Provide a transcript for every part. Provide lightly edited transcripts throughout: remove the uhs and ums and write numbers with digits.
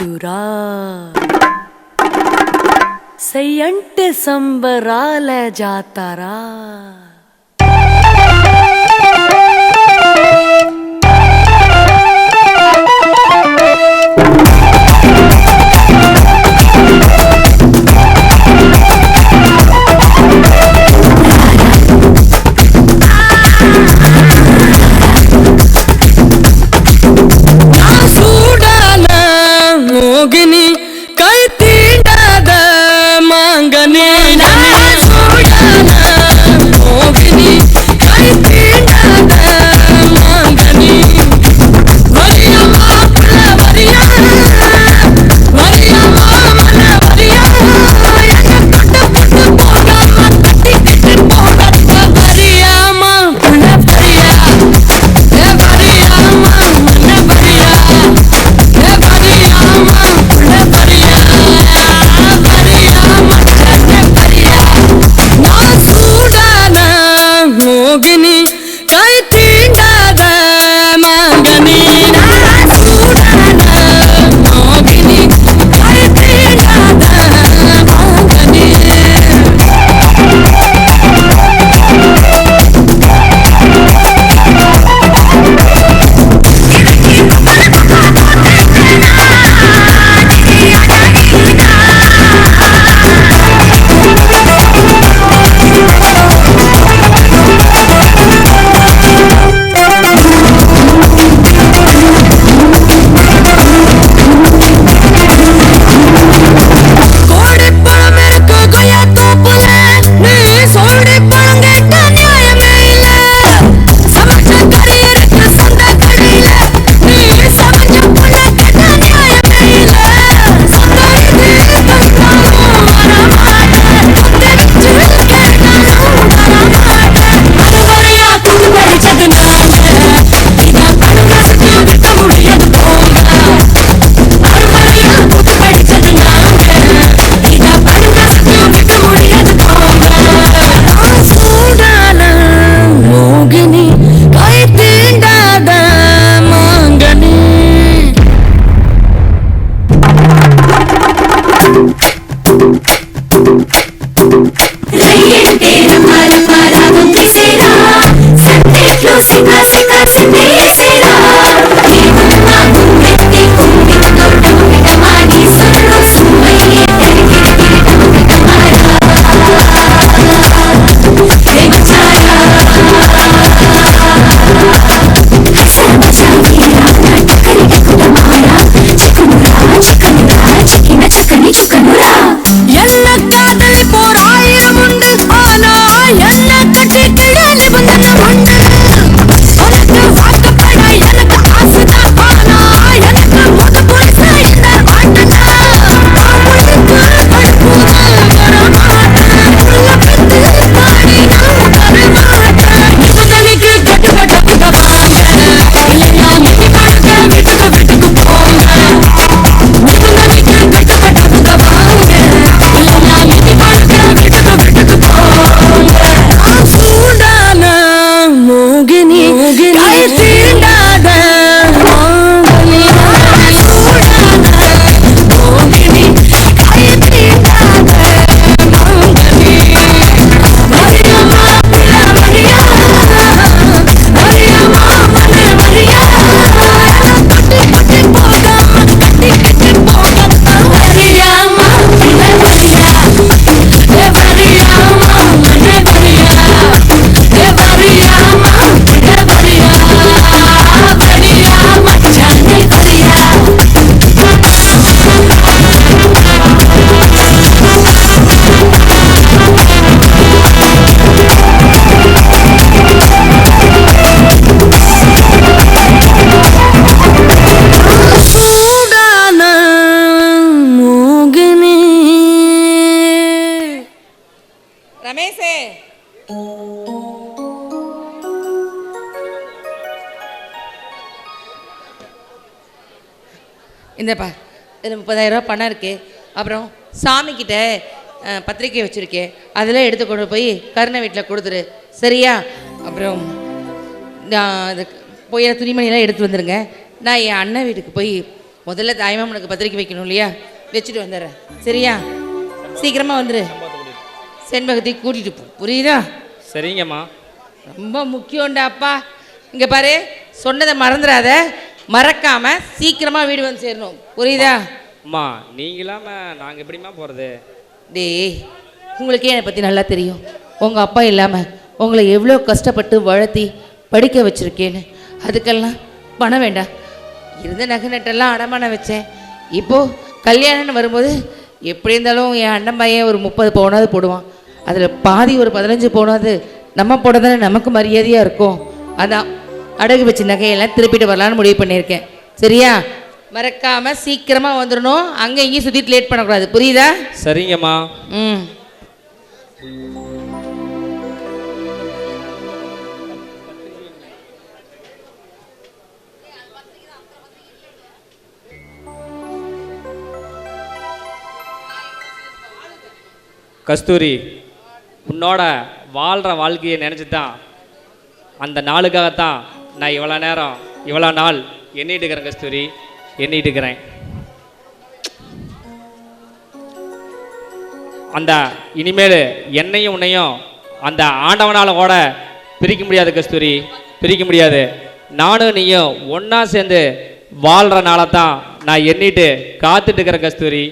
ఎదురా సయ్యంటే సంబరాల జాతరా இந்தப்பா இதில் 30,000 ரூபா பணம் இருக்குது. அப்புறம் சாமிக்கிட்ட பத்திரிக்கை வச்சுருக்கேன், அதெல்லாம் எடுத்து கொண்டு போய் கருணை வீட்டில் கொடுத்துரு, சரியா? அப்புறம் நான் அது போய் துணிமணியெல்லாம் எடுத்து வந்துடுங்க. நான் என் அண்ணன் வீட்டுக்கு போய் முதல்ல தாய்மாமனுக்கு பத்திரிக்கை வைக்கணும் இல்லையா, வச்சுட்டு வந்துடுறேன். சரியா? சீக்கிரமாக வந்துடு. செண்பகத்தை கூட்டிகிட்டு போ, புரியுதா? சரிங்கம்மா. ரொம்ப முக்கியம்டா அப்பா. இங்கே பாரு, சொன்னதை மறந்துடாத. மறக்காமல் சீக்கிரமாக வீடு வந்து சேரணும், புரியுதா? அம்மா நீங்கள் இல்லாமல் நாங்கள் எப்படிம்மா போகிறது? டேய், உங்களுக்கே என்னை பற்றி நல்லா தெரியும். உங்கள் அப்பா இல்லாமல் உங்களை எவ்வளோ கஷ்டப்பட்டு வளர்த்தி படிக்க வச்சுருக்கேன்னு. அதுக்கெல்லாம் பணம் வேண்டாம். இருந்த நகை நட்டெல்லாம் அடமான வச்சேன். இப்போது கல்யாணம்னு வரும்போது எப்படி இருந்தாலும் என் அண்ணன் பையன் ஒரு 30 பவுனாவது போடுவான். அதில் பாதி ஒரு 15 பவுனாவது நம்ம போட தானே நமக்கு மரியாதையாக இருக்கும். அதான் அடகு வச்ச நகையெல்லாம் திருப்பிட்டு வரலான்னு முடிவு பண்ணியிருக்கேன். சரியா? மறக்காமல் சீக்கிரமாக வந்துடணும். அங்கே இங்கேயும் சுற்றிட்டு லேட் பண்ணக்கூடாது, புரியுதா? சரிங்கம்மா. கஸ்தூரி, உன்னோட வாழ்கிற வாழ்க்கையை நினச்சி தான், அந்த நாளுக்காகத்தான் நான் இவ்வளோ நேரம் இவ்வளோ நாள் எண்ணிட்டு இருக்கிறேன். கஸ்தூரி, எண்ணிட்டு இருக்கிறேன். அந்த இனிமேல் என்னையும் உன்னையும் அந்த ஆண்டவனால் கூட பிரிக்க முடியாது கஸ்தூரி, பிரிக்க முடியாது. நானும் நீயும் ஒன்றா சேர்ந்து வாழ்கிற நாளை தான் நான் எண்ணிட்டு காத்துட்டு இருக்கிறேன் கஸ்தூரி.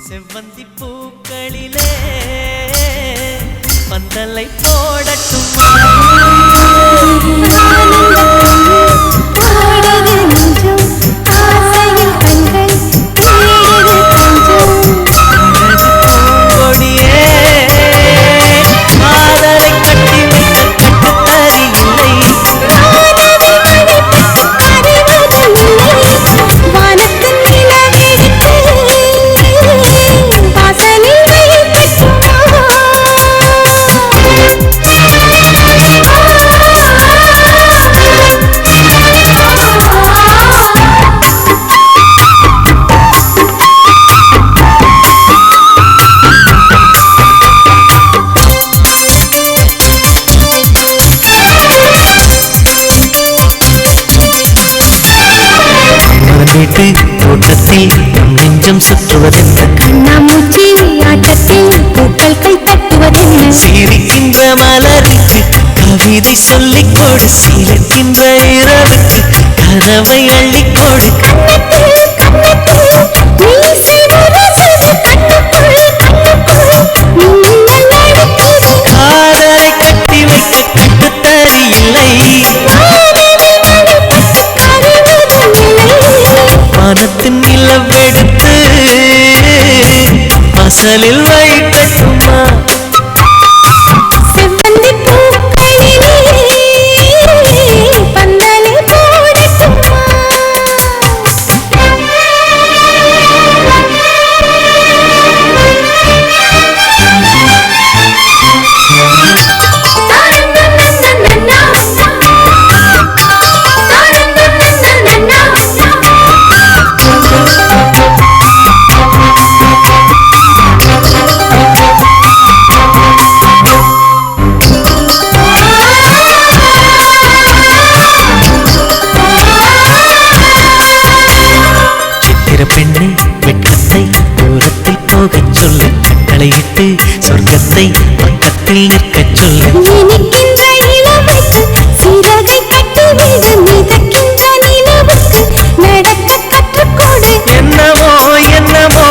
செவ்வந்தி பூக்களிலே பந்தலை போடட்டும். தோட்டத்தில் நெஞ்சம் சுற்றுவதென்ன, கண்ணாமூச்சி ஆட்டத்தில் பூக்கள் கை தட்டுவதென்ன, சிரிக்கின்ற மலருக்கு கவிதை சொல்லிக் கொடு, சிரிக்கின்ற இரவுக்கு கனவை அள்ளிக்கொடு. காதலை கட்டி வைக்க கட்டுத்தறி இல்லை, வானத்தின் நிலவெடுத்து வாசலில் வைக்கட்டுமா? செவ்வந்தி பூக்களிலே பந்தலை போடட்டுமா? பெண்ணை வெட்கத்தை தூரத்தில் போகச் சொல்லு, கட்டளையிட்டு சொர்க்கத்தை பக்கத்தில் நிற்கச் சொல்லு. இனிக்கின்ற இளமைக்கு சிறகை கட்டிவிடு, மிதக்கின்ற நிலவுக்கு நடக்க கற்றுக்கொடு. என்னவோ என்னவோ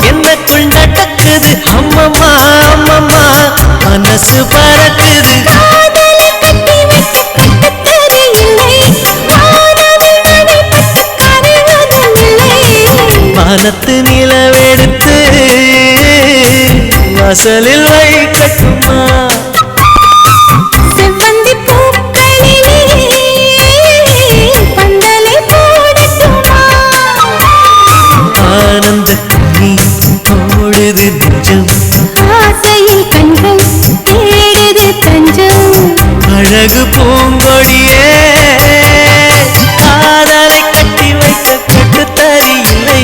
என்னக்குள் நடக்குது, அம்மம்மா அம்மம்மா மனசு பறக்குது. காதலை கட்டி வைக்க கட்டுத்தறி இல்லை, வானவில் மழைப்பட்டு கரைவதுமில்லை. வானத்து நிலவெடுத்து வாசலில் வைக்கட்டுமா? செவ்வந்தி பூக்களிலே பந்தலை போடட்டுமா? ஆனந்த நீர் ஓடுது நெஞ்சம், ஆசையில் கண்கள் தேடுது தஞ்சம். அழகு பூங்கொடியே காதலை கட்டி வைக்க கட்டுத்தறி இல்லை,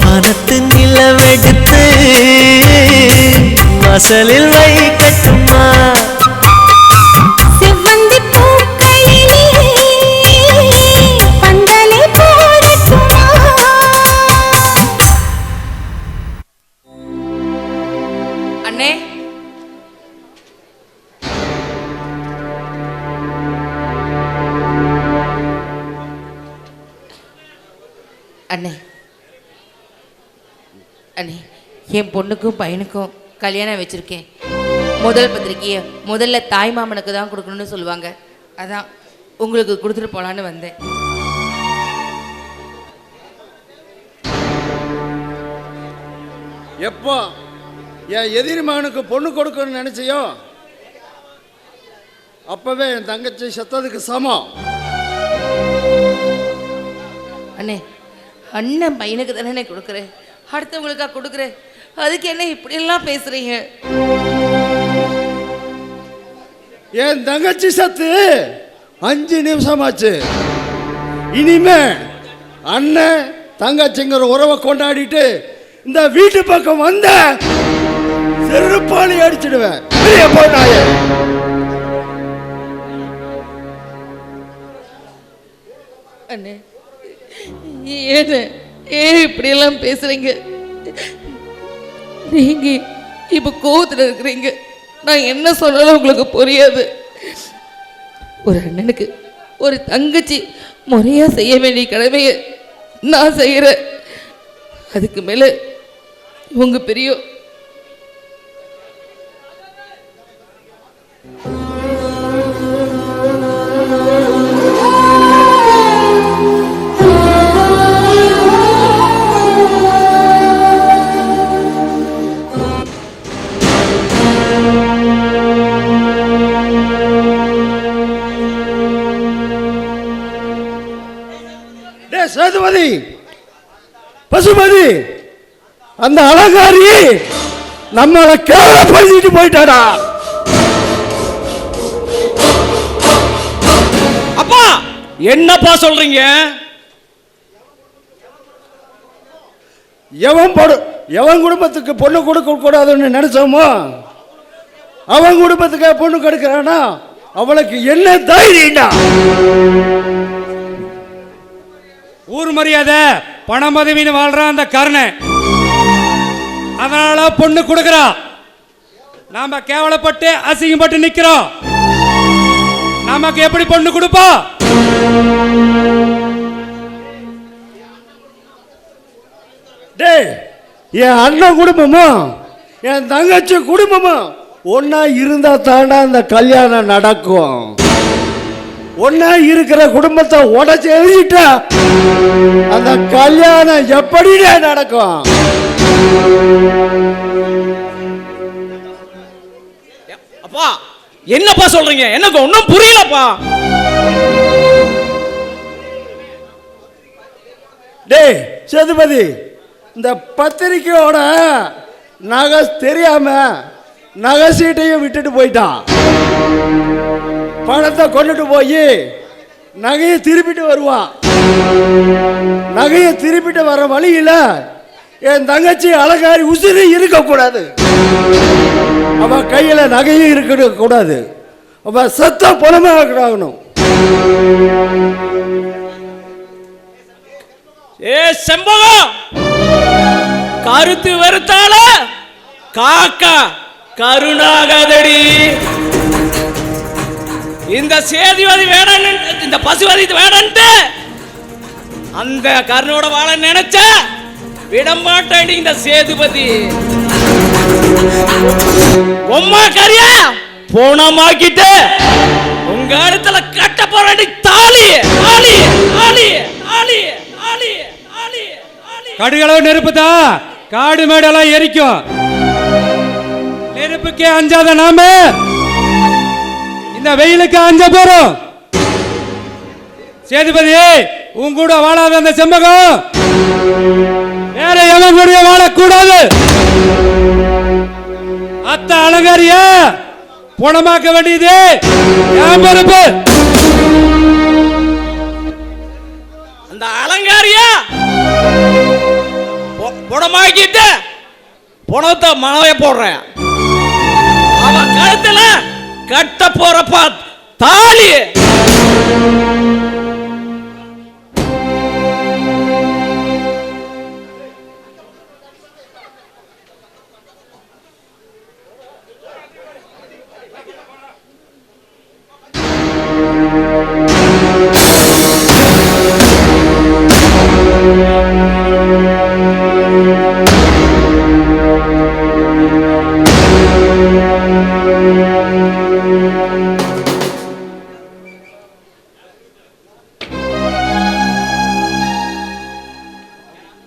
வானத்து நிலவெடுத்து வாசலில் வைக்க அண்ணே அண்ணே, என் பொண்ணுக்கும் பையனுக்கும் கல்யாணம் வச்சுருக்கேன். முதல் பத்திரிக்கையை முதல்ல தாய் மாமனுக்கு தான் கொடுக்கணும்னு சொல்லுவாங்க. அதான் உங்களுக்கு கொடுத்துட்டு போகலான்னு வந்தேன். எப்போ என் எதிரி மகனுக்கு பொண்ணு கொடுக்கணும்னு நினைச்சியோ அப்பவே என் தங்கச்சி செத்ததுக்கு சமம். அண்ணே, அண்ணன் பையனுக்கு தானே கொடுக்குறேன், அடுத்தவங்களுக்கா கொடுக்குறேன். அதுக்கு என்ன இப்படியெல்லாம் பேசுறீங்க? என் தங்கச்சி சத்து 5 நிமிஷமாச்சு. இனிமே அண்ணன் தங்கச்சிங்கிற உறவை கொண்டாடிட்டு இந்த வீட்டு பக்கம் வந்த செருப்பாளி அடிச்சிடுவேன். அண்ணே, ஏன் இப்படியெல்லாம் பேசுறீங்க? நீங்க இப்ப கோவத்துல இருக்கிறீங்க. நான் என்ன சொன்னாலும் உங்களுக்கு புரியாது. ஒரு அண்ணனுக்கு ஒரு தங்கச்சி முறையா செய்ய வேண்டிய கடமையை நான் செய்யறேன். அதுக்கு மேல உங்க பெரிய சேதுபதி, பசுபதி, அந்த அலங்காரி நம்மளை கேவலப்படுத்திட்டு போயிட்டாடா. அப்பா என்னப்பா சொல்றீங்க? எவன் குடும்பத்துக்கு பொண்ணு கொடுக்க கூடாதுன்னு நினைச்சோமோ அவன் குடும்பத்துக்கு பொண்ணு கொடுக்கிறானா அவளுக்கு என்ன தைரியம்டா? ஊர் மரியாதை பண பதவின்னு வாழ்றான் அந்த கர்ணன். அதனால பொண்ணு கொடுக்கறா. நாம கேவலப்பட்டு அசிங்கப்பட்டு நிக்கிறோம். நமக்கு எப்படி பொண்ணு கொடுப்பா? டேய், என் அண்ணன் குடும்பமும் என் தங்கச்சி குடும்பமும் ஒன்னா இருந்தா தாண்டா அந்த கல்யாணம் நடக்கும். ஒன்னா இருக்கிற குடும்பத்தை உடைச்சு எழுதிட்டா அந்த கல்யாணம் எப்படிடா நடக்கும்? அப்பா என்னப்பா சொல்றீங்க? எனக்கு ஒன்றும் புரியலப்பா. டேய் சேதுபதி, இந்த பத்திரிக்கையோட நகை தெரியாம நகை சீட்டையும் விட்டுட்டு போயிட்டான். பணத்தை கொண்டுட்டு போய் நகையை திருப்பிட்டு வருவான். நகையை திருப்பிட்டு வர வழியில என் தங்கச்சி அலங்காரி உசிறு இருக்கக்கூடாது. அவ கையில நகையும் இருக்க கூடாது. அவ சத்த பணமாகணும். ஏ செம்பகம், கருத்து வெறுத்தால காக்கா கருணாகதடி. இந்த சேதுபதி வேடன், இந்த பசுபதி வேடன்ட்டு அந்த கருணோட வாழ நினைச்ச விடமாட்டாடி இந்த சேதுபதி. உம்மா கரியா போனமாக்கிட்டு உங்க இடத்துல கட்ட போறாடி தாலி ஆளி ஆளி ஆளி ஆளி ஆளி ஆளி. கடுகளவு நெருப்பு தான் காடு மேடெல்லாம் எரிக்கும். நெருப்புக்கே அஞ்சாத நாம இந்த வெயிலுக்கு அஞ்ச போறோம். சேதுபதி, உன் கூட வாழாத அந்த செம்பகம் வேற எவன் கூட வாழக்கூடாது. அத்த அலங்காரிய பணமாக்க வேண்டியது என் பொறுப்பு. அந்த அலங்காரியா பணமாக்கிட்டு பணத்தை மனவை போடுறேன். அவன் கழுத்துல கட்ட போறப்பா தாலி.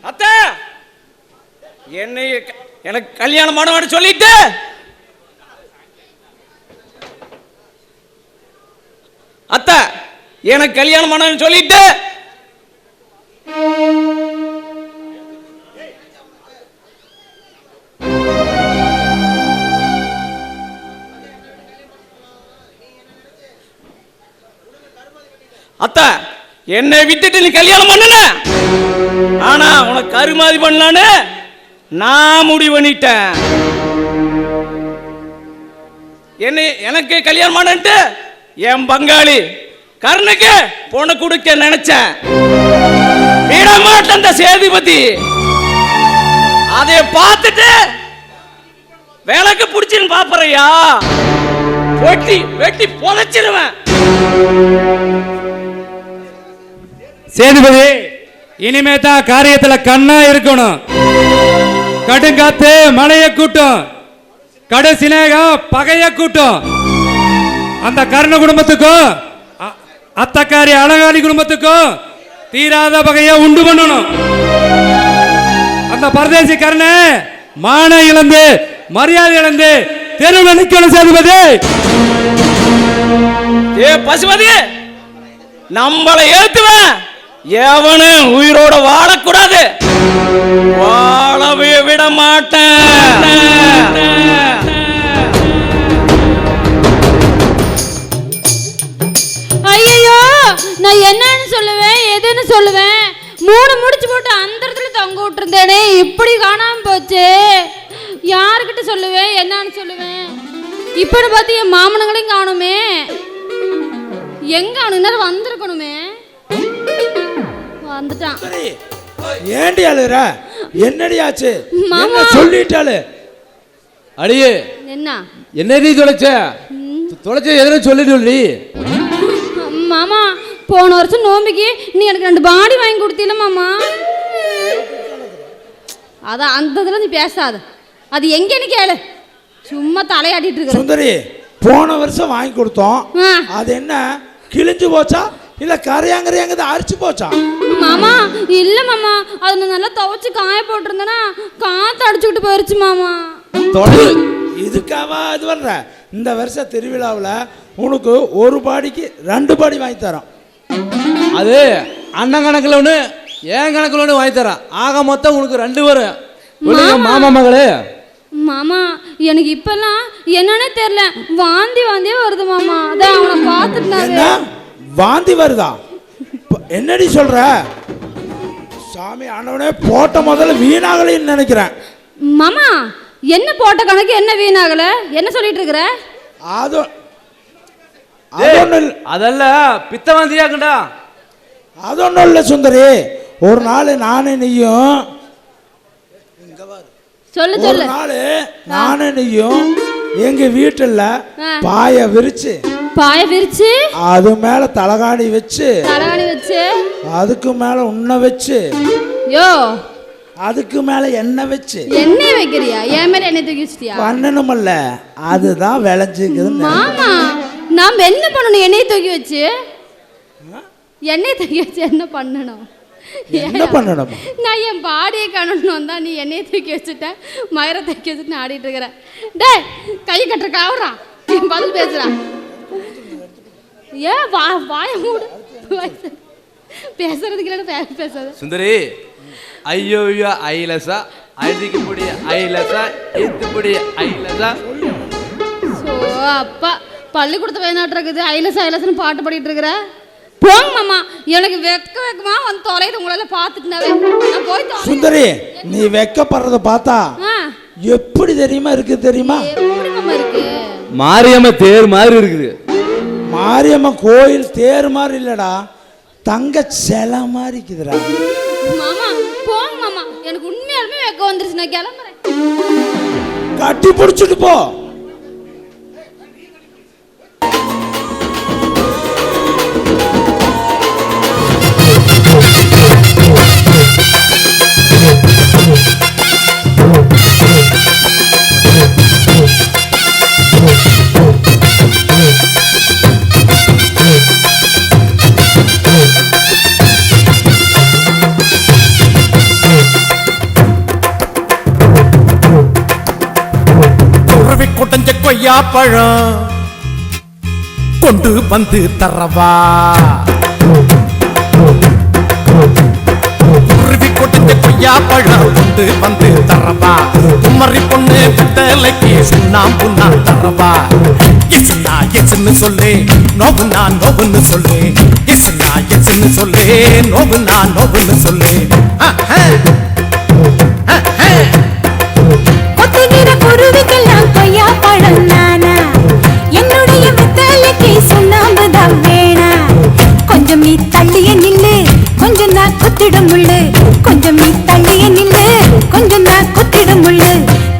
அத்தை, என்னை எனக்கு கல்யாணம் பண்ண சொல்லிட்டு அத்தை, எனக்கு கல்யாணம் பண்ண சொல்லிட்டு அத்தை, என்னை விட்டுட்டு நீ கல்யாணம் பண்ணல. ஆனா உனக்கு கருமாதி பண்ணலான்னு நான் முடிவு பண்ணிட்டேன். எனக்கு கல்யாணம் பண்ணட்டு என் பங்காளி கர்ணுக்கு பொண்ணு கொடுக்க நினைச்சேன். விடமாட்டேன் அந்த சேதுபதி. அதை பார்த்துட்டு வேலைக்கு பிடிச்சின்னு பாப்பறையா வெட்டி வெட்டி புதைச்சிருவேன். சேதுபதி, இனிமே தான் காரியத்துல கண்ணா இருக்கணும். கடுங்காத்து மழைய கூட்டும், கடைசினேகம் பகைய கூட்டும். அந்த கர்ண குடும்பத்துக்கும் அத்தக்காரி அழகாரி குடும்பத்துக்கும் தீராத பகைய உண்டு பண்ணணும். அந்த பரதேசி கர்ண மான இழந்து மரியாதை இழந்து தெருவில் நிக்கணும். சேதுபதி, ஏ பசுபதி, நம்மளை ஏத்துவேன். எவனு உயிரோட வாழக்கூடாது, வாழவே விட மாட்டேன். ஐயோ, நான் என்னன்னு சொல்லுவேன் எதுன்னு சொல்லுவேன்? 3 முடிச்சு போட்டு அந்த இடத்துல தொங்க விட்டுருந்தேனே, இப்படி காணாம போச்சு. யாருக்கிட்ட சொல்லுவேன் என்னன்னு சொல்லுவேன்? இப்பன்னு பார்த்து என் மாமனங்களையும் காணுமே. எங்க அவனுக்கு வந்திருக்கணுமே, வந்துட்டான். ஏண்டி அழுற? என்னடி ஆச்சு? மாமா சொல்லிட்டாளு. அடியே, என்ன என்ன நீ தொலைச்ச எதுனா சொல்லி. மாமா, போன வருஷம் நோம்பிக்கு நீ எனக்கு 2 பாடி வாங்கி கொடுத்தீல மாமா. அதான் அந்த இதுல நீ பேசாத. அது எங்கன்னு கேளு. சும்மா தலையாட்டிட்டு இருக்க. சுந்தரி, போன வருஷம் வாங்கி கொடுத்தோம். அது என்ன கிழிஞ்சு போச்சா இல்ல கரையாங்கரையாங்க அரிச்சு போச்சா? மாமா இல்ல மாமா, அது நான் நல்லா துவைச்சு காய போட்டிருந்தேன்னா காத்து அடிச்சுக்கிட்டு போயிருச்சு மாமா. இதுக்காக இது பண்ற? இந்த வருஷம் திருவிழாவில் உனக்கு 1 பாடிக்கு 2 பாடி வாங்கி தரோம். அது அண்ணன் கணக்கில் ஒன்று ஏன் கணக்கில் ஒன்று வாங்கி தரேன். ஆக மொத்தம் உனக்கு 2 வரும். மாமா மகளே, மாமா எனக்கு இப்பெல்லாம் என்னன்னே தெரியல, வாந்தியே வருது மாமா. அதான் அவனை பார்த்துட்டு வாந்தி வருதா? என்னடி சொல்ற? சாமி ஆண்டவனே, போட்ட முதல்ல வீணாகலைன்னு நினைக்கிறேன். மாமா, என்ன போட்ட கணக்கு என்ன வீணாகல? என்ன சொல்லிட்டு இருக்கிற? அதல்ல பித்த வாந்தியாக்குண்டா. அது ஒன்றும் இல்லை சுந்தரி. ஒரு நாள் நானே நீயும் சொல்லு ஒரு நாள் நானே நீயும் எங்க வீட்டுல பாய விரிச்சு அது மேல தலகாணி வச்சு அதுக்கு மேல உன்ன வச்சு அதுக்கு மேல எண்ணெய் வச்சு எண்ணெய் வைக்கிறியா? என் மேல எண்ணெய் தூக்கி வச்சிட்டியா? பண்ணணுமல்ல, அதுதான் விளைஞ்சுக்குது. மாமா, நாம் என்ன பண்ணணும்? எண்ணெய் தூக்கி வச்சு என்ன பண்ணணும்? என்ன பண்ணணும்? நான் என் பாடியை காணணும் தான். நீ எண்ணெயை தூக்கி வச்சுட்ட, மயிரை தூக்கி வச்சுட்டு ஆடிட்டு இருக்கிற. டே, கை கட்டுற காவுறா, பதில் பேசுறா. ஏன் வாய மூடு, பேசுறதுக்கு இல்லைன்னு பேசாத. சுந்தரி, ஐயோ ஐயோ ஐலசா, அழுதிக்கு முடிய ஐலசா, எத்து முடிய ஐலசா. அப்பா பள்ளிக்கூடத்து வயநாட்டு இருக்குது, ஐலசன்னு பாட்டு பாடிட்டு இருக்கிற. போங்க மாமா, எனக்கு வெக்கமா வந்து தொலைது உங்களால பாத்துட்டுனாவே. நான் போய் சுந்தரி, நீ வெக்கப்படுறத பார்த்தா எப்படி தெரியுமா இருக்கு? தெரியுமா எப்படி மாமா இருக்கு? மாரியம்மா தேர் மாதிரி இருக்குது. மாரியம்மா கோயில் தேர் மாதிரி இல்லடா, தங்க சிலை மாதிரி இருக்குதுடா. மாமா போங்க மாமா, எனக்கு உண்மையாலுமே வெக்க வந்துருச்சு. நான் கிளம்புறேன். கட்டி பிடிச்சிட்டு போ. கொய்யா பழம் கொண்டு வந்து தரவா குருவி கொடுத்த கொய்யா பழம் கொண்டு வந்து தரவா குமரி பொண்ணு பித்தலைக்கு சுண்ணாம்பு நான் தரவா எஸ்னா எஸ்ன்னு சொல்லு நோவு நான் நோவுன்னு சொல்லு எஸ்னா எஸ்ன்னு சொல்லு நோவு நான் நோவுன்னு சொல்லு கொத்துகிற குருவிக்கெல்லாம் கொய்யா பழம் நானா என்னுடைய பித்தளைக்கு சுண்ணாம்பு தான் வேணா கொஞ்சம் நீ தள்ளிய நில்லு கொஞ்சம் நான் குத்திடும் முள்ளு கொஞ்சம் நீ தள்ளிய நில்லு கொஞ்சம் நான் குத்திடும் முள்ளு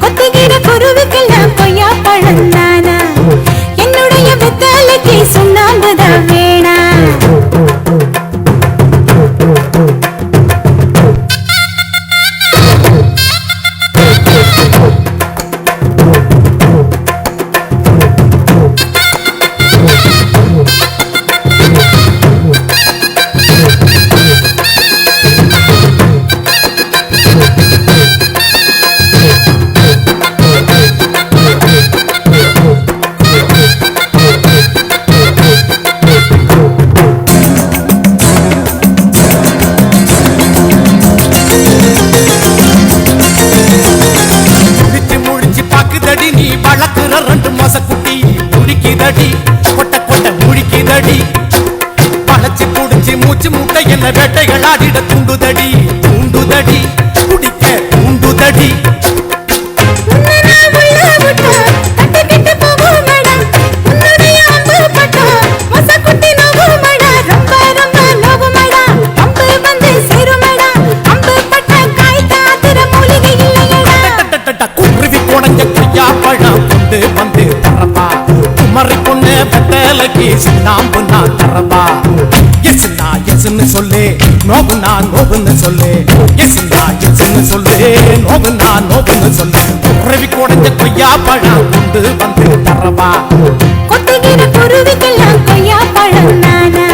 கொத்துகிற குருவிக்கெல்லாம் கொய்யா பழம் நானா என்னுடைய பித்தளைக்கு சுண்ணாம்பு தான் வேணா வேட்டைகளாடிட தூண்டுதடி தூண்டுதடி குடிக்க தூண்டுதடி குருவி கொடைஞ்ச கொய்யா பழம் கொண்டு வந்து தரவா குமரி பொண்ணு பெத்தலைக்கு சுண்ணாம்பு நான் தரவா எஸ்னா எஸ்ன்னு சொல்லு நோவு நான் நோவுன்னு சொல்லு எஸ்னா எஸ்ன்னு சொல்லு நோவு நான் நோவுன்னு சொல்லு குருவி கொடைஞ்ச கொய்யா பழம் கொண்டு வந்து தரவா கொத்துகிற குருவிக்கெல்லாம் கொய்யா பழம் நானா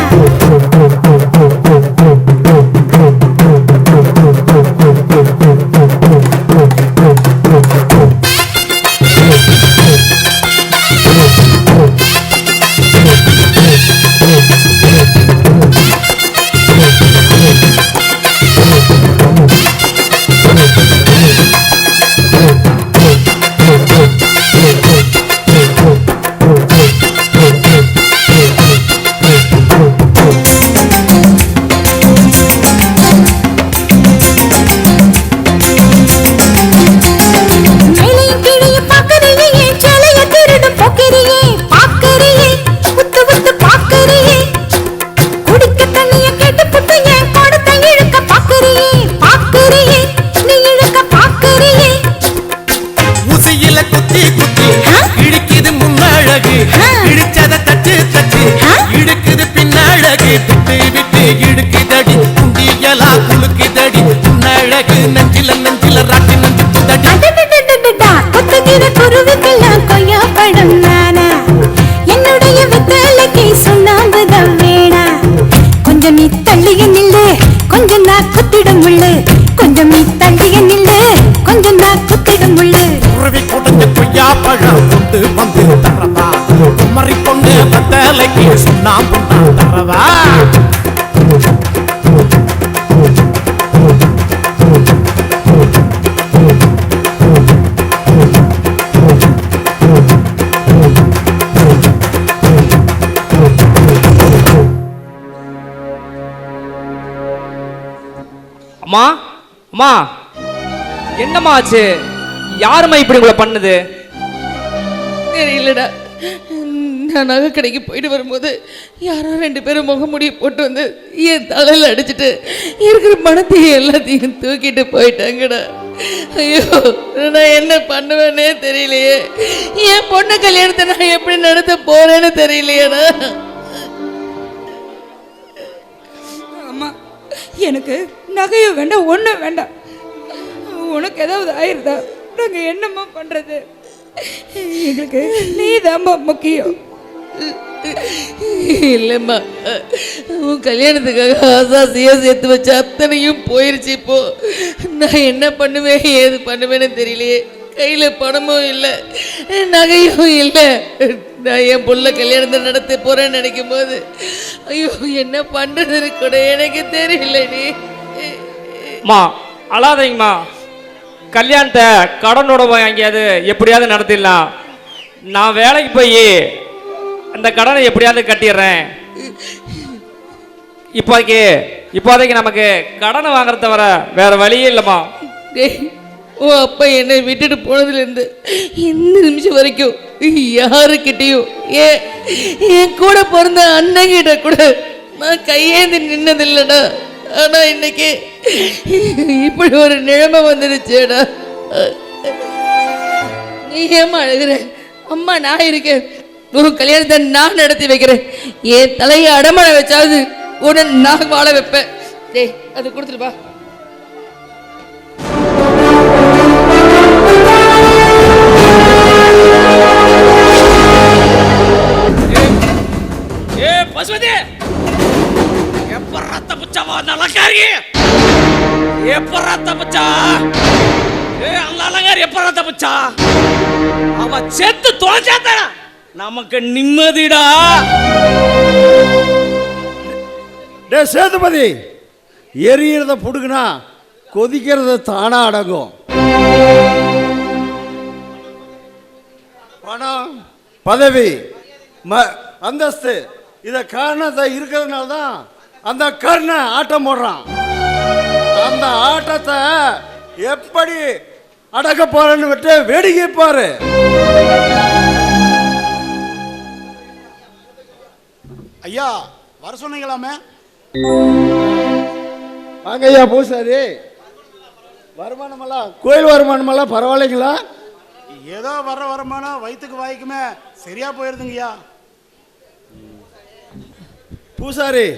சுண்ணாம்பு நான் தரவா அம்மா அம்மா என்னம்மா ஆச்சு? யாரும்மா இப்படி உங்களை பண்ணுது? தெரியலடா. நான் நகை கடைக்கு போயிட்டு வரும்போது யாரோ 2 பேரும் முகமுடி போட்டு வந்து என் தலையில் அடிச்சுட்டு இருக்கிற பணத்தையும் எல்லாத்தையும் தூக்கிட்டு போயிட்டாங்கடா. ஐயோ, நான் என்ன பண்ணுவேன்னே தெரியலையே. என் பொண்ணு கல்யாணத்தை நான் எப்படி நடத்த போறேன்னு தெரியலையேடா. அம்மா, எனக்கு நகையும் வேண்டாம், ஒன்றும் வேண்டாம். உனக்கு ஏதாவது ஆயிருந்தா நாங்கள் என்னம்மா பண்ணுறது? எங்களுக்கு நீ தான்மா முக்கியம். இல்லைம்மா, உன் கல்யாணத்துக்காக ஆசாசியாக சேர்த்து வச்ச அத்தனையும் போயிடுச்சு. இப்போ நான் என்ன பண்ணுவேன் ஏது பண்ணுவேன்னு தெரியலையே. கையில் பணமும் இல்லை, நகையும் இல்லை. நான் என் புள்ள கல்யாணத்தை நடத்த போறேன்னு நினைக்கும் போது ஐயோ என்ன பண்றதுன்னு கூட எனக்கு தெரியலடி. மா அழாதீங்கம்மா, கல்யாணத்தை கடனோட போய் எங்கேயாவது எப்படியாவது நடத்திடலாம். நான் வேலைக்கு போய் அந்த கடனை எப்படியாவது கட்டிடுறேன். இப்போதைக்கு நமக்கு கடனை வாங்குறத தவிர வேற வழியே இல்லைம்மா. உன் அப்பா என்னை விட்டுட்டு போனதுலேருந்து இந்த நிமிஷம் வரைக்கும் யாருக்கிட்டையும் என் கூட பிறந்த அண்ணங்கிட்ட கூட நான் கையேந்தி நின்னதில்லைடா. ஆனா இன்னைக்கு இப்படி ஒரு நிலைமை வந்துடுச்சேடா. நீ ஏமா அழுகிற? அம்மா நான் இருக்கேன், உன் கல்யாணத்தை நான் நடத்தி வைக்கிறேன். என் தலையை அடமான வச்சாவது உடனே நான் வாழ வைப்பேன். டேய் அது கொடுத்துருப்பா. பசுமதி எப்பறா தப்பிச்சாவா? நலக்காரி எப்பறா தப்பிச்சா? அந்த அலங்காரி எப்பறா தப்பிச்சா? அவ செத்து தொலைச்சாத்தா நமக்கு நிம்மதிடா. டே சேதுபதி, எரியறத புடுக்குனா கொதிக்கிறது தானா அடங்கும். பணம், பதவி, அந்தஸ்து இத காரணத்தை இருக்கிறதுனால தான் அந்த கர்ண ஆட்டம் போடுறான். அந்த ஆட்டத்தை எப்படி அடக்க போறேன்னு விட்டு வேடிக்கை பாரு. ஐயா வர சொன்னீங்களாமே? வாங்க ஐயா பூசாரி. வருமானமெல்லாம் கோயில் வருமானமெல்லாம் பரவாயில்லைங்களா? ஏதோ வர்ற வருமானம் வயிற்றுக்கு வாய்க்குமே சரியா போயிருதுங்கய்யா. பூசாரி,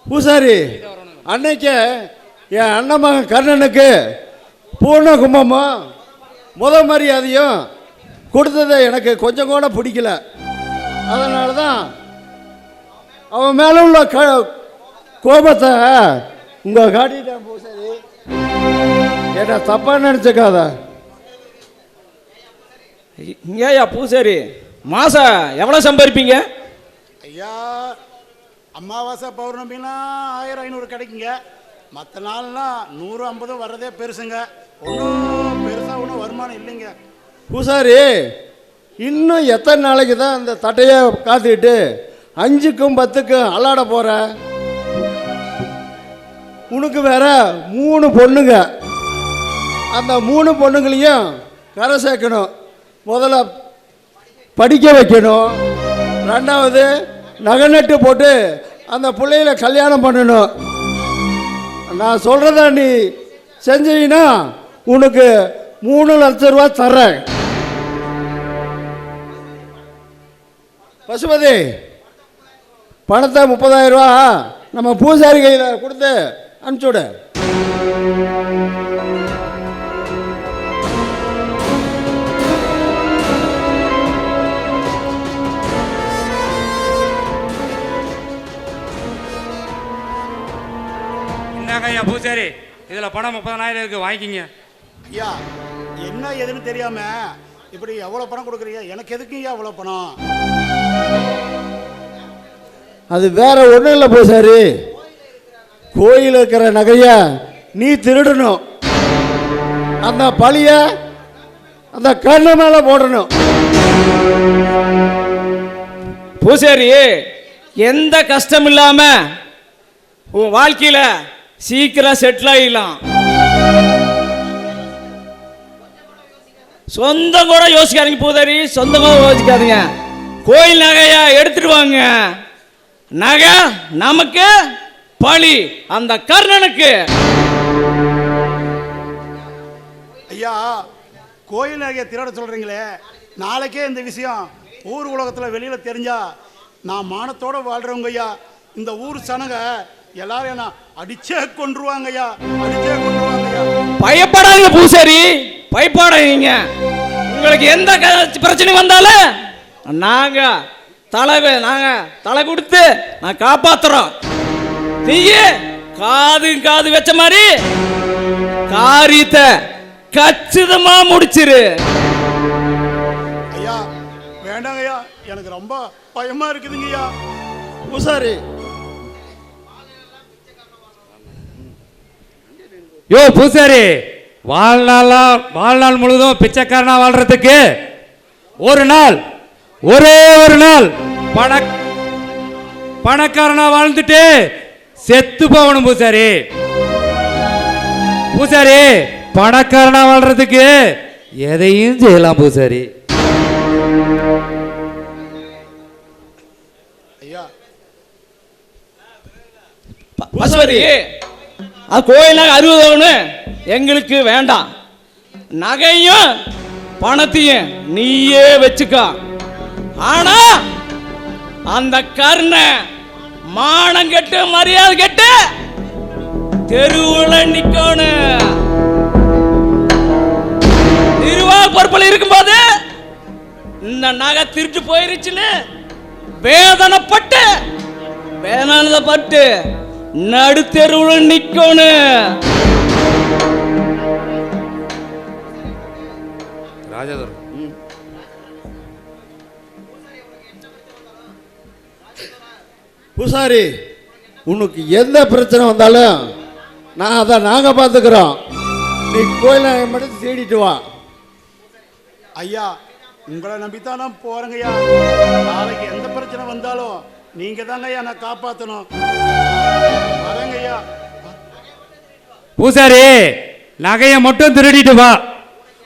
பூசாரி அன்னைக்கு என் அண்ணன் மகன் கர்ணனுக்கு பூர்ண கும்பமும் முத மரியாதையும் கொடுத்ததை எனக்கு கொஞ்சம் கூட பிடிக்கல. அதனால தான் அவன் மேல உள்ள கோபத்தை உங்க காட்டிட்டேன் பூசாரி. என்ன தப்பா நினைச்சுக்காத. ஐயா பூசாரி, மாசம் எவ்வளோ சம்பாதிப்பீங்க? ஐயா அமாவாசை பௌர்ணமிலாம் 1500 கிடைக்குங்க. மற்ற நாள்லாம் 150 வர்றதே பெருசுங்க. ஒன்றும் பெருசாக ஒன்றும் வருமானம் இல்லைங்க. பூசாரி, இன்னும் எத்தனை நாளைக்கு தான் அந்த தட்டையை காத்துக்கிட்டு 5க்கும் 10க்கும் அல்லாட போற? உனக்கு வேற 3 பொண்ணுங்க. அந்த 3 பொண்ணுங்களையும் கரை சேர்க்கணும். முதல்ல படிக்க வைக்கணும், ரெண்டாவது நகை நட்டு போட்டு அந்த பிள்ளைகளை கல்யாணம் பண்ணணும். நான் சொல்கிறத நீ செஞ்சீங்கன்னா உனக்கு 3 லட்சம் ரூபா தர்றேன். பசுபதி, பணத்தை 30,000 ரூபா நம்ம பூசாரி கையில் கொடுத்து அனுப்பிச்சுடு. ஐயா பூசாரி, இதுல பணம் 30,000 இருக்கு, வாங்கிக்கிங்க. ஐயா என்ன எதுன்னு தெரியாம இப்படி எவ்வளோ பணம் கொடுக்குறீங்க? எனக்கு எதுக்கு ஐயா அவ்வளோ பணம்? அது வேற ஒன்றும் இல்லை பூசாரி. கோயில் இருக்கிற நகைய நீ திருடணும். அந்த பழிய அந்த கண்ணு மேல போடணும். பூசாரி, எந்த கஷ்டம் இல்லாம உன் வாழ்க்கையில சீக்கிரம் செட்டில் ஆகிடலாம். சொந்தம் கூட யோசிக்காதீங்க பூசாரி, சொந்தம் கூட யோசிக்காதீங்க. கோயில் நகையா எடுத்துட்டு வாங்க. நகை நமக்கு, பழி அந்த கர்ணனுக்கு. ஐயா கோயில் நகையை திருட சொல்றீங்களே, நாளைக்கே இந்த விஷயம் ஊர் உலகத்தில் வெளியில தெரிஞ்சா நான் மானத்தோட வாழ்றவங்க ஐயா. இந்த ஊர் சனங்க எல்லாரும் என்ன அடிச்சே கொன்றுவாங்க ஐயா, அடிச்சே கொன்றுவாங்க ஐயா. பயப்படாதீங்க பூசாரி, பயப்படாதீங்க. உங்களுக்கு எந்த பிரச்சனை வந்தாலும் நாங்க தலை கொடுத்து நான் காப்பாத்துறோம். நீங்க காது வச்ச மாதிரி காரியத்தை கச்சிதமா முடிச்சிரு. ஐயா வேண்டாங்க ஐயா, எனக்கு ரொம்ப பயமா இருக்குதுங்க ஐயா. பூசாரி யோ பூசாரி, வாழ்நாள் முழுதும் பிச்சைக்காரனா வாழ்றதுக்கு ஒரு நாள், ஒரே ஒரு நாள் பணக்காரனா வாழ்ந்துட்டு செத்து போகணும் பூசாரி. பூசாரி, பணக்காரனா வாழ்றதுக்கு எதையும் செய்யலாம் பூசாரி. ஐயா பசுவரி, அது கோயில் நகை 60 எங்களுக்கு வேண்டாம். நகையும் பணத்தையும் நீயே வச்சுக்க. ஆனா அந்த கர்ண மானம் கெட்டு மரியாதை கெட்டு தெருவுல நிக்கணும். நிர்வாக பொறுப்பில் இருக்கும்போது இந்த நகை திருட்டு போயிருச்சுன்னு வேதனைப்பட்டு நடுத்தெருவுல நிக்கணும். ராஜாதர், பூசாரி, உனக்கு எந்த பிரச்சனை வந்தாலும் நாங்கள் பார்த்துக்கிறோம். நீ கோயிலை மட்டும் தேடிட்டு வா. ஐயா உங்களை நம்பித்தான் நான் போறேங்க ஐயா. நாளைக்கு எந்த பிரச்சனை வந்தாலும் நீங்க தாங்க ஐயா நான் காப்பாற்றணும். வரேங்க ஐயா. பூசாரி, நகையை மட்டும் திருடிட்டு வா.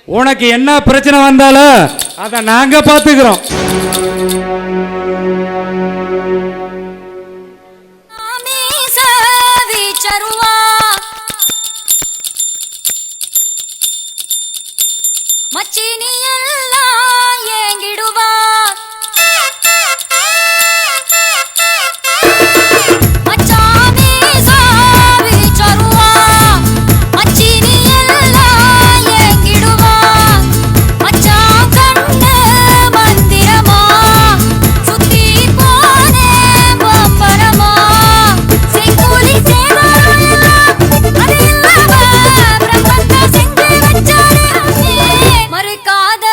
உனக்கு என்ன பிரச்சனை வந்தாலும் அதை நாங்க பார்த்துக்கிறோம். மறுக்காத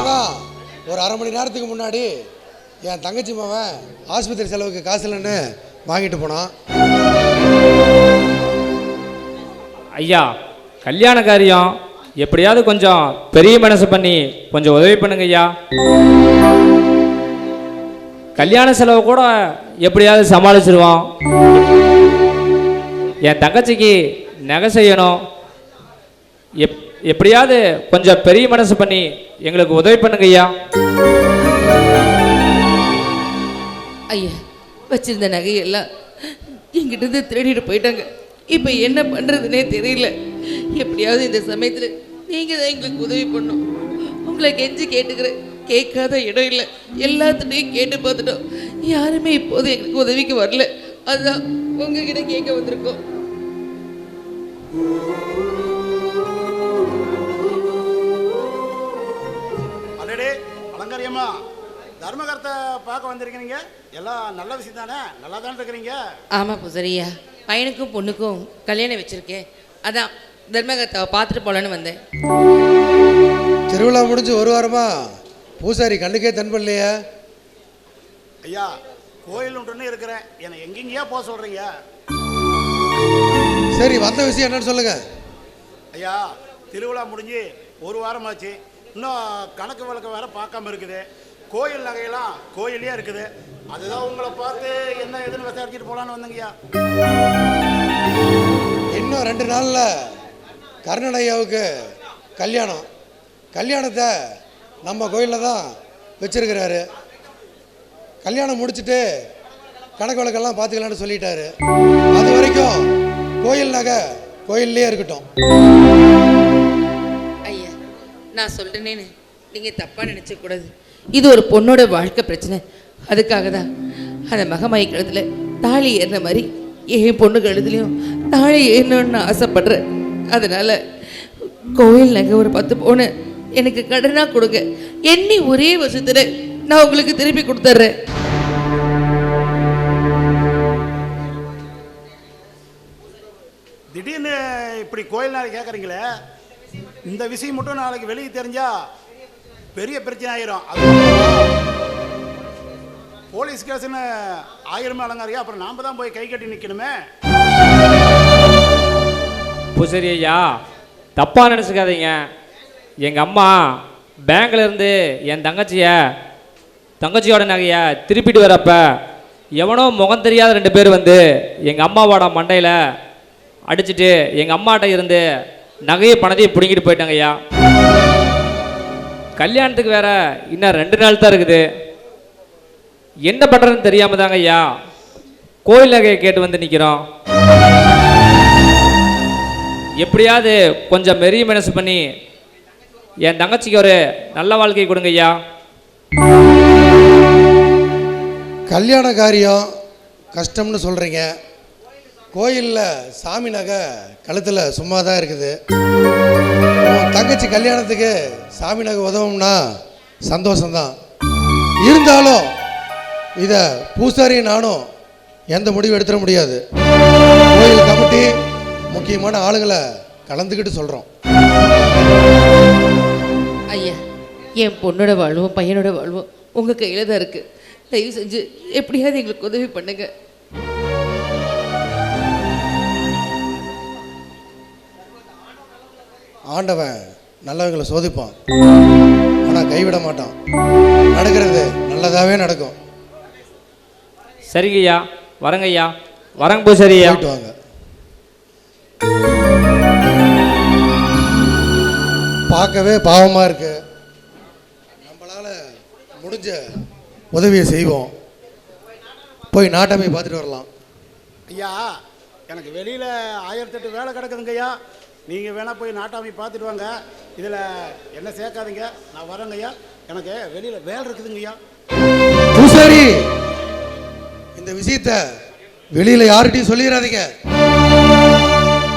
ஒரு 1/2 மணி நேரத்துக்கு முன்னாடி என் தங்கச்சி மாவன் ஆஸ்பத்திரி செலவுக்கு காசு இல்லைன்னு வாங்கிட்டு போனான். ஐயா, கல்யாண காரியம் எப்படியாவது கொஞ்சம் பெரிய மனசு பண்ணி கொஞ்சம் உதவி பண்ணுங்க ஐயா. கல்யாண செலவு கூட எப்படியாவது சமாளிச்சிருவோம். என் தங்கச்சிக்கு நகை செய்யணும். எப்படியாவது கொஞ்சம் பெரிய மனசு பண்ணி எங்களுக்கு உதவி பண்ணுங்க ஐயா. ஐயா, வச்சிருந்த நகையெல்லாம் எங்கிட்ட திருடிட்டு போயிட்டாங்க. இப்போ என்ன பண்ணுறதுனே தெரியல. எப்படியாவது இந்த சமயத்தில் நீங்கள் தான் எங்களுக்கு உதவி பண்ணணும். உங்களை கெஞ்சி கேட்டுக்கிறேன். கேட்காத இடம் இல்லை. எல்லாத்துட்டையும் கேட்டு பார்த்துட்டோம். யாருமே இப்போது எங்களுக்கு உதவிக்கு வரல. அதுதான் உங்ககிட்ட கேட்க வந்திருக்கோம். அடடே அலங்காரியம்மா, தர்மகர்த்தை பார்க்க வந்திருக்கிறீங்க. எல்லாம் நல்ல விஷயம் தானே? நல்லா தானே இருக்கிறீங்க? ஆமாம் பூசாரியா, பையனுக்கும் பொண்ணுக்கும் கல்யாணம் வச்சுருக்கேன். அதான் தர்மகர்த்தாவை பார்த்துட்டு போகலான்னு வந்தேன். திருவிழா முடிஞ்சு 1 வாரமா பூசாரி கண்ணுக்கே தென்படலையா? ஐயா, கோயில் ஒன்றுன்னு இருக்கிறேன். என்னை எங்கெங்கேயா போக சொல்கிறீங்க? சரி, வந்த விஷயம் என்னன்னு சொல்லுங்க. ஐயா, திருவிழா முடிஞ்சு 1 வாரமாச்சு. இன்னும் கணக்கு வழக்கு வேற பார்க்காம இருக்குது. கோயில் நகையெல்லாம் கோயிலே இருக்குது. அதுதான் உங்களை பார்த்து என்ன எதுன்னு விசாரிச்சுட்டு போகலான்னு வந்தேங்கய்யா. இன்னும் 2 நாளில் கர்ணன் ஐயாவுக்கு கல்யாணம். கல்யாணத்தை நம்ம கோயிலில் தான் வச்சிருக்கிறாரு. கல்யாணம் முடிச்சுட்டு கணக்கு வழக்கெல்லாம் பார்த்துக்கலான்னு சொல்லிட்டாரு. அது வரைக்கும் கோயில் நகை கோயிலே இருக்கட்டும். ஐயா, நான் சொல்கிறேனேன்னு நீங்கள் தப்பாக நினச்சக்கூடாது. இது ஒரு பொண்ணோட வாழ்க்கை பிரச்சனை. அதுக்காக தான் அந்த மகமாயி கழுத்தில் தாலி ஏறின மாதிரி என் பொண்ணு கழுத்துலையும் தாலி ஏறணும்னு ஆசைப்படுறேன். அதனால் கோயில் நகை ஒரு 10 பவுன் எனக்கு கடனாக கொடுங்க. எண்ணி ஒரே வருஷத்தில் நான் உங்களுக்கு திருப்பி கொடுத்துட்றேன். திடீர்னு இப்படி கோயில் நாளைக்கு கேட்குறீங்களே, இந்த விஷயம் மட்டும் நாளைக்கு வெளியே தெரிஞ்சா பெரிய பிரச்சனை ஆயிரும். அது போலீஸ் கேஸ்ன்னு 1000 அலங்காரியா, அப்புறம் நாம தான் போய் கை கட்டி நிற்கணுமே. பூசாரி ஐயா, தப்பாக நினச்சிக்காதீங்க. எங்கள் அம்மா பேங்க்ல இருந்து என் தங்கச்சியோட நகையை திருப்பிட்டு வரப்ப எவனோ முகம் தெரியாத 2 பேர் வந்து எங்கள் அம்மாவோட மண்டையில் அடிச்சுட்டு எங்கள் அம்மாட்ட இருந்து நகையை பணத்தையும் பிடுங்கிட்டு போயிட்டாங்க ஐயா. கல்யாணத்துக்கு வேற இன்னும் 2 நாள் தான் இருக்குது. என்ன பண்ணுறதுன்னு தெரியாமல் தாங்க ஐயா கோயில் நகையை கேட்டு வந்து நிற்கிறோம். எப்படியாவது கொஞ்சம் மெரிய மனசு பண்ணி என் தங்கச்சிக்கு ஒரு நல்ல வாழ்க்கை கொடுங்க ஐயா. கல்யாண காரியம் கஷ்டம்னு சொல்கிறீங்க. கோயிலில் சாமி நகை கழுத்தில் சும்மா தான் இருக்குது. தங்கச்சி கல்யாணத்துக்கு சாமி நகை உதவும்னா சந்தோஷம்தான். இருந்தாலும் இதை பூசாரி நானும் எந்த முடிவு எடுத்துட முடியாது. கோயில் கமிட்டி முக்கியமான ஆளுங்களை கலந்துக்கிட்டு சொல்கிறோம். ஐயா, என் பொண்ணோட வாழ்வும் பையனோட வாழ்வும் உங்கள் கையில் தான் இருக்குது. தயவு செஞ்சு எப்படியாவது எங்களுக்கு உதவி பண்ணுங்க. ஆண்டவன் நல்லவங்களை சோதிப்பான், ஆனால் கைவிட மாட்டான். நடக்கிறது நல்லதாகவே நடக்கும். சரிங்க ஐயா, வரங்க ஐயா. வரங்க பூசாரி ஐயா. போயிட்டு வாங்க. பார்க்கவே பாவமாக இருக்கு. நம்மளால் முடிஞ்ச உதவியை செய்வோம். போய் நாட்டாமை பார்த்துட்டு வரலாம். ஐயா, எனக்கு வெளியில் 1008 வேலை கிடக்குதுங்க ஐயா. நீங்கள் வேணால் போய் நாட்டாமை பார்த்துட்டு வாங்க. இதில் என்ன சேர்க்காதீங்க. நான் வரேங்க ஐயா. எனக்கு வெளியில் வேலை இருக்குதுங்க ஐயா. பூசாரி, இந்த விஷயத்த வெளியில் யார்கிட்டையும் சொல்லிடாதீங்க.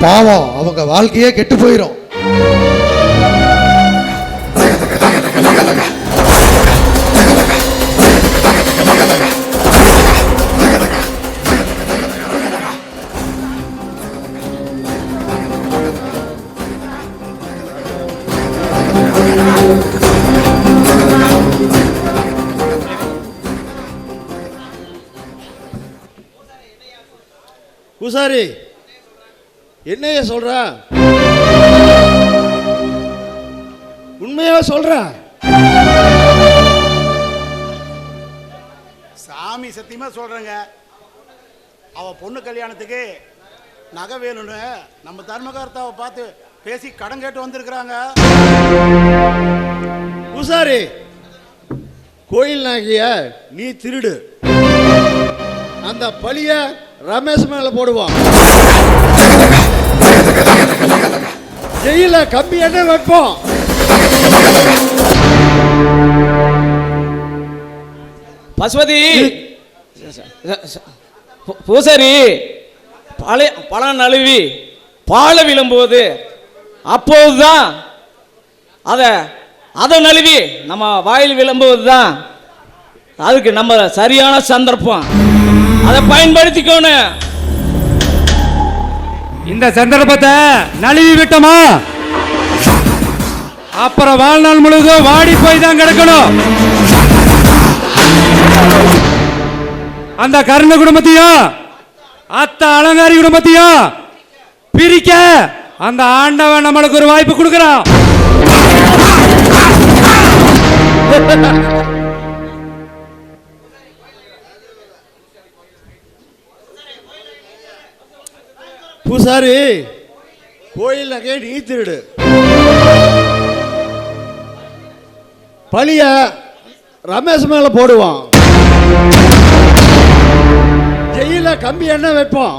பாவம், அவங்க வாழ்க்கையே கெட்டு போயிடும். பூசாரி என்னைய சொல்ற? உண்மையா சொல்ற? சாமி சத்தியமா சொல்றேங்க. அவ பொண்ணு கல்யாணத்துக்கு நகை வேணும்னு நம்ம தர்மகர்த்தாவை பார்த்து பேசி கடன் கேட்டு வந்திருக்கிறாங்க. பூசாரி, கோயில் நகைய நீ திருடு, அந்த பழிய ரமேஷ் மேல போடுவான். ஜெயில கம்பி என்ன வைப்போம். பசுபதி, பூசாரி, பழம் நழுவி பால விழும்போது அப்போதுதான் அதை நழுவி நம்ம வாயில் விழும்போது தான் அதுக்கு நம்ம சரியான சந்தர்ப்பம், அதை பயன்படுத்திக்கணும். இந்த சந்தர்ப்பத்தை நழுவி விட்டோமா அப்புறம் வாழ்நாள் முழுவதும் வாடி போய் தான் கிடக்கணும். அந்த கர்ண குடும்பத்தையும் அத்த அலங்காரி குடும்பத்தையும் பிரிக்க அந்த ஆண்டவன் நம்மளுக்கு ஒரு வாய்ப்பு கொடுக்கிறான். பூசாரி, கோயில் நகையை நீ திருடு, பழிய ரமேஷ் மேல போடுவான். ஜெயில கம்பி என்ன வைப்போம்.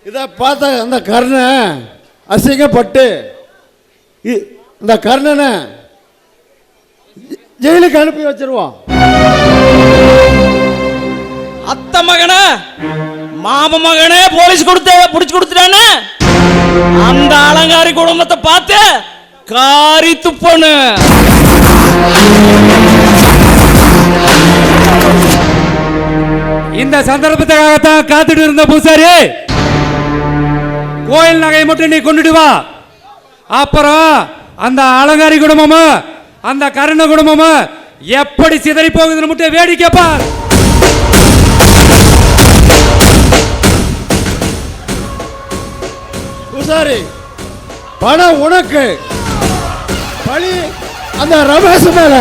இத பார்த்த அந்த கர்ணன் அசிங்கப்பட்டு இந்த கர்ணனை ஜெயிலுக்கு அனுப்பி வச்சிருவான். அத்த மகனே மாம மகனே போலீஸ் புடிச்சு கொடுத்துட்டானே, அந்த அலங்காரி குடும்பத்தை பார்த்து காரி துப்பனு. இந்த சந்தர்ப்பத்துக்காகத்தான் காத்துட்டு இருந்த பூசாரி, கோயில் நகையை மட்டும் நீ கொண்டுட்டு வா. அப்புறம் அந்த அலங்காரி குடும்பமும் அந்த கர்ண குடும்பமும் எப்படி சிதறி போகுதுன்னு மட்டும் வேடிக்கை பார். பூசாரி, பணம் உனக்கு, பழி அந்த ரமேஷ் மேல.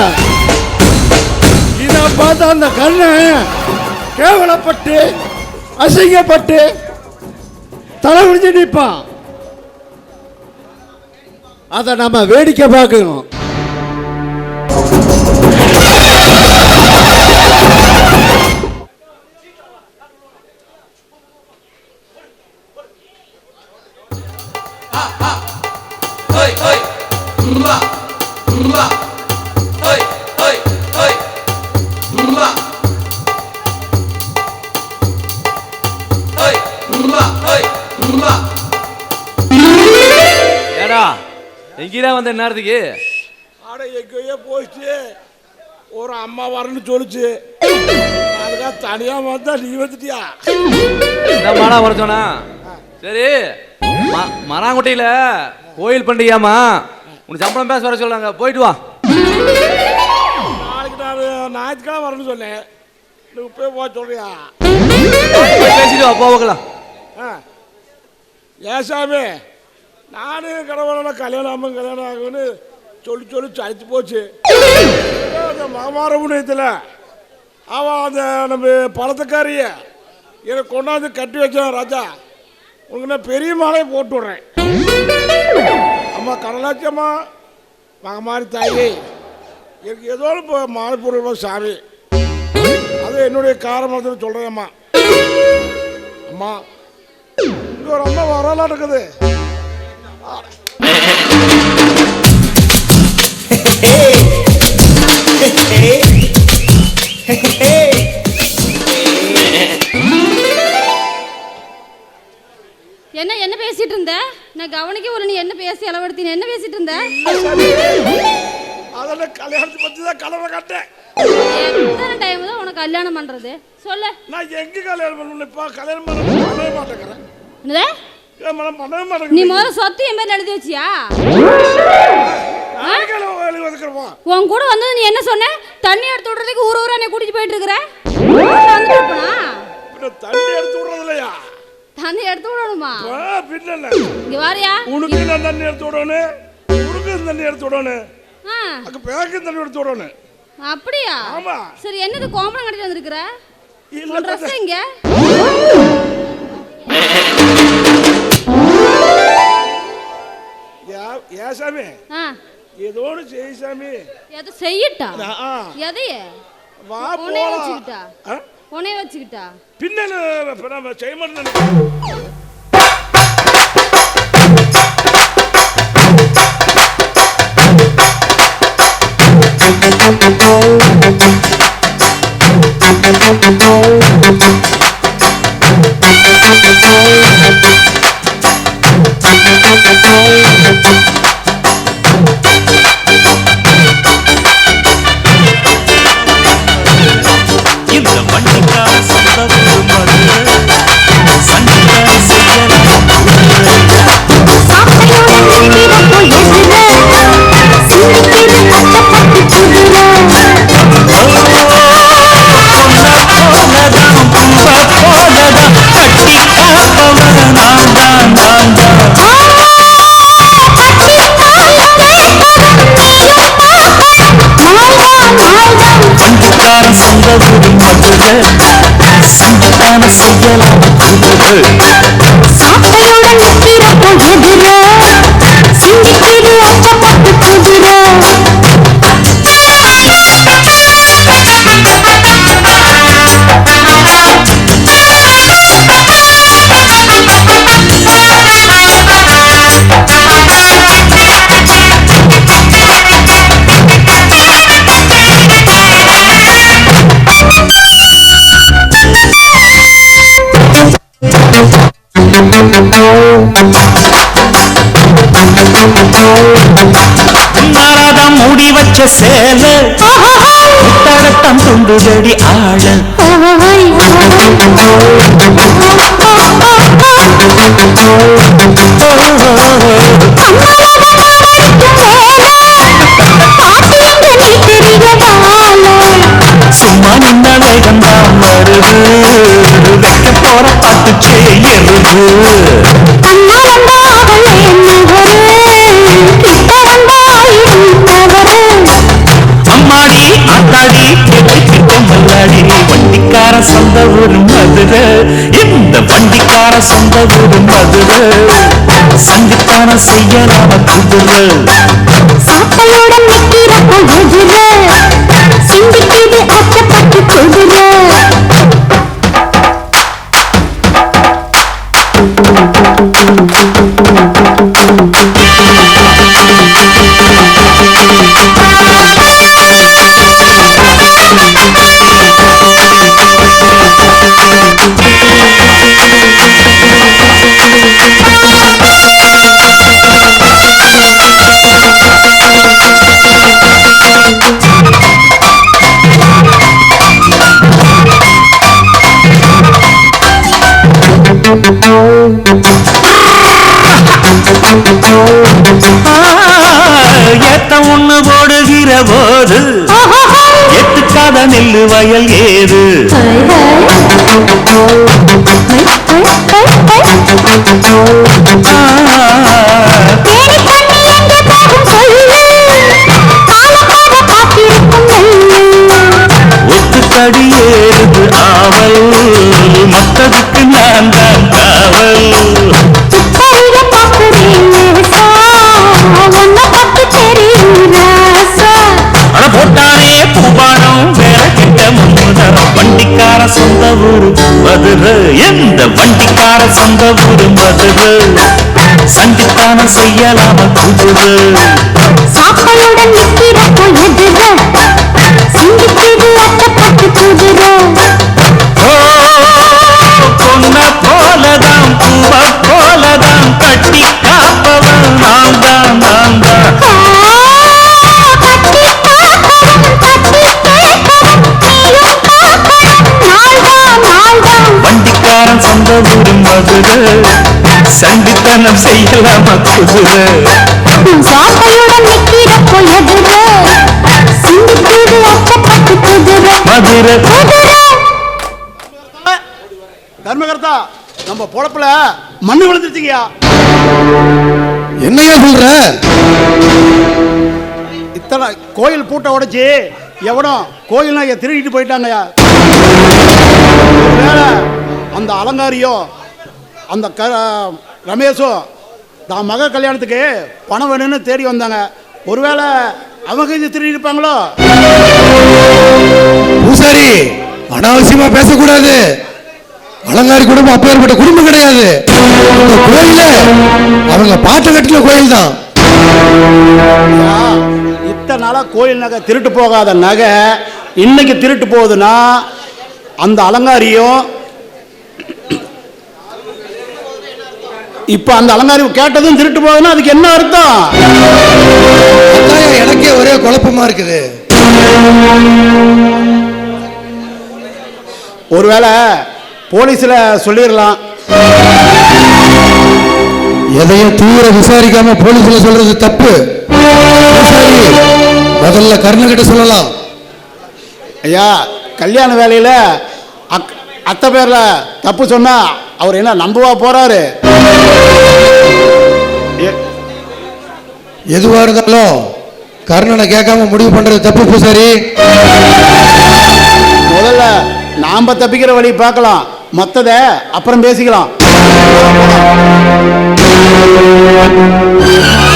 இதை பார்த்த அந்த கர்ணன் கேவலப்பட்டு அசிங்கப்பட்டு தலை குனிஞ்சு நிற்பான். அதை நம்ம வேடிக்கை பார்க்கணும். ஏடா எங்கேதான் வந்த நேரத்துக்கு? ஆட எங்கேயோ போயிட்டு ஒரு அம்மா வரணும்னு சொல்லிச்சு, அதுக்காக தனியா வந்தா நீ வந்துட்டியா? மாடா வர சொன்னா சரி. மராங்குட்டையில கோயில் பண்டிகையாமா, உனக்கு சம்பளம் பேச வர சொல்றாங்க, போயிட்டு வா. நாளைக்கு நான் ஞாயிற்றுக்கிழமை வரணும்னு சொன்னேன், நீ இப்போ போக சொல்றியா? பேசிட்டு வா, போகலாம். ஏன் சாமி, நானும் கடவுளோட கல்யாணம் ஆகுன்னு சொல்லி சொல்லி சளித்து போச்சு. அந்த மாமார புண்ணியத்தில் அவன் அந்த நம்ம பழத்தக்காரிய எனக்கு கொண்டாந்து கட்டி வச்சான். ராஜா, உனக்கு நான் பெரிய மாலையை போட்டு விட்றேன். அம்மா கடலாச்சம்மா மகமாரி தாயே, எனக்கு ஏதோ இப்போ மாலை போடுவோம் சாமி, அது என்னுடைய காரணம் சொல்கிறேம்மா. அம்மா, இங்கே ஒரு அம்மா வரலாம் இருக்குது. என்ன பேசிட்டு இருந்த? நான் கவனிக்க ஒரு, நீ என்ன பேசி அளவடுத்தி என்ன பேசிட்டு இருந்த? அதெல்லாம் கல்யாணத்தை பற்றி தான் கலவை கட்டேன். எத்தனை டைம் தான் உனக்கு கல்யாணம் பண்றது சொல்லு? நான் எங்க கல்யாணம் பண்ணணும்? இப்போ கல்யாணம் பண்ணவே மாட்டேங்கிறேன். நீ முதல்ல சொத்து என் பேர் எழுதி வச்சியா? உன் கூட வந்தது நீ என்ன சொன்ன? தண்ணி எடுத்து விடுறதுக்கு ஊர் ஊரா நீ கூட்டிட்டு போயிட்டு இருக்கிற. பின்ன இங்க வாரியா? உனக்கு நான் தண்ணி எடுத்து விடணும், உனக்கு தண்ணி எடுத்து விடணும், அங்க பேக்கு தண்ணி எடுத்து விடணும். அப்படியா? ஆமா. சரி, என்னது கோமணம் கட்டிட்டு வந்திருக்கிற? இல்ல ட்ரெஸ் எங்க? யா சாமி, ஏதோ ஒன்று செய் சாமி. எதை செய்யட்டா? எதையே? வா உன்னை வச்சுக்கிட்டா? உன்னை வச்சுக்கிட்டா? பின்ன செய்ய மாட்டேன். இந்த வண்டிக்கார சொந்த ஊரு மதுரை, சண்டிக்கார செய்யலாம் சொந்த ஊரு மதுரை, சண்டிக்கார செய்யலாம் சாட்டையோட நிற்கிறப்போ எதிர சிந்திக்கிது அச்சப்பட்டு குதிரை. நாராதம் மூடி வச்ச சேல தடத்தம் துண்டுதடி ஆள சும்மா நின்ன வேகந்தான் வருது, வைக்க போற பாட்டு செய்யறது. அம்மாடி ஆத்தாடி கேட்டுக்கிட்ட மல்லாடி, வண்டிக்கார சொந்த ஊரு மதுரை, இந்த வண்டிக்கார சொந்த ஊரு மதுரை, சண்டிக்கான செய்யலாம குதிரை. சாட்டையோட நிற்கிறப்போ எதிர சிந்திக்கிது அச்சப்பட்டு குதிரை. ஏத்த ஒண்ணு போடுகிற போது எத்துக்காத நெல்லு வயல் ஏது. ஒத்துக்கடி ஏறுது ஆவல், மத்ததுக்கு நான் தான் காவல். போட்டானே பூபானம் வேற கிட்ட முன்னுதான், வண்டிக்கார சொந்த ஊரு மதுரை, எந்த வண்டிக்கார சொந்த ஊரு மதுரை, சண்டிக்கான செய்யலாம குதிரை. சாட்டையுடன் நிற்கிறப்போ எதிர சிந்திக்கிது அச்சப்பட்டு குதிரை. பொன்ன போலதான் பூவ போலதான் கட்டி காப்பவன் நான் தான், நான் தான். வண்டிக்காரன் சொந்த ஊரு மதுரை, சண்டித்தனம் செய்யலாம குதிரை. சாட்டையுடன் நிற்கிறப்போ எதிர சிந்திக்கிது அச்சப்பட்டு குதிரை. மதுரை தர்மகர்த்தா, நம்ம பொழப்புல மண்ணு விழுந்துருச்சுங்கய்யா. என்னையா சொல்ற? இத்தனை கோயில் பூட்டை உடைச்சி எவனோ கோயில் நகையை திருடிட்டு போயிட்டாங்கய்யா. ஒருவேளை அந்த அலங்காரியோ அந்த ரமேஷோ தான் மக கல்யாணத்துக்கு பணம் வேணும்னு தேடி வந்தாங்க. ஒருவேளை அவங்க இது திருடி இருப்பாங்களோ? பூசாரி, அனாவசியமா பேசக்கூடாது. அலங்காரி குடும்பம் அப்பேற்பட்ட குடும்பம் கிடையாது. இந்த கோயில அவங்க பாட்டு கட்டின கோயில் தான். இத்தனை நாளா கோயில் நகை திருட்டு போகாத நகை இன்னைக்கு திருட்டு போகுதுன்னா அந்த அலங்காரியும் இப்ப அந்த அலங்காரி கேட்டதும் திருட்டு போகுதுன்னா அதுக்கு என்ன அர்த்தம்? எனக்கே ஒரே குழப்பமா இருக்குது. ஒருவேளை போலீஸ்ல சொல்லிடலாம். எதையும் தீவிர விசாரிக்காம போலீஸ்ல சொல்றது தப்பு. முதல்ல கர்ணன் கிட்ட சொல்லலாம். ஐயா, கல்யாண வேலையில அத்தை பேர்ல தப்பு சொன்னா அவர் என்ன நம்புவா போறாரு? எதுவா இருந்தாலும் கர்ணனை கேட்காம முடிவு பண்றது தப்பு பூசாரி. முதல்ல நாம தப்பிக்கிற வழி பார்க்கலாம், மத்தத அப்புறம் பேசிக்கலாம்.